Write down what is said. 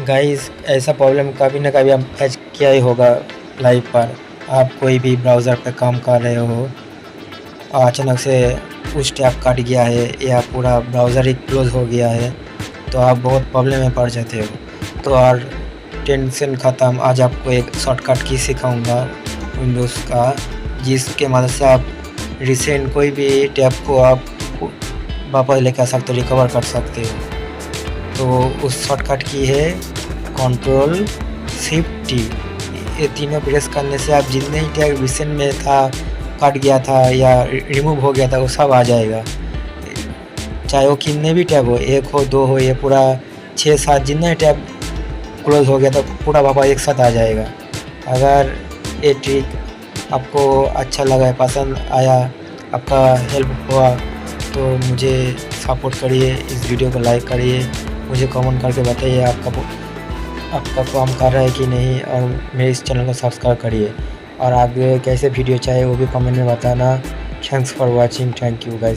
Guys ऐसा problem कभी ना कभी आप फेस किया ही होगा लाइफ पर। आप कोई भी ब्राउज़र पे काम कर रहे हो, अचानक से कुछ टैब कट गया है या पूरा ब्राउज़र ही क्लोज़ हो गया है, तो आप बहुत प्रॉब्लम में पड़ जाते हो। तो और टेंशन ख़त्म, आज आपको एक शॉर्टकट की सिखाऊंगा विंडोज़ का, जिसके मदद से आप रिसेंट कोई भी टैब को आप वापस लेकर आ सकते हो, रिकवर कर सकते हो। तो उस शॉर्टकट की है Ctrl Shift T। ये तीनों प्रेस करने से आप जितने ही टैग रिसेंट में था, कट गया था या रिमूव हो गया था, वो सब आ जाएगा। चाहे वो कितने भी टैब हो, 1 हो 2 हो, ये पूरा 6-7 जितना टैब क्लोज हो गया था पूरा वापस एक साथ आ जाएगा। अगर ये ट्रिक आपको अच्छा लगा, पसंद आया, आपका हेल्प हुआ, तो मुझे सपोर्ट करिए, इस वीडियो को लाइक करिए, मुझे कमेंट करके बताइए आपका काम कर रहा है कि नहीं, और मेरे इस चैनल को सब्सक्राइब करिए। और आगे कैसे वीडियो चाहिए वो भी कमेंट में बताना। Thanks for watching, thank you guys.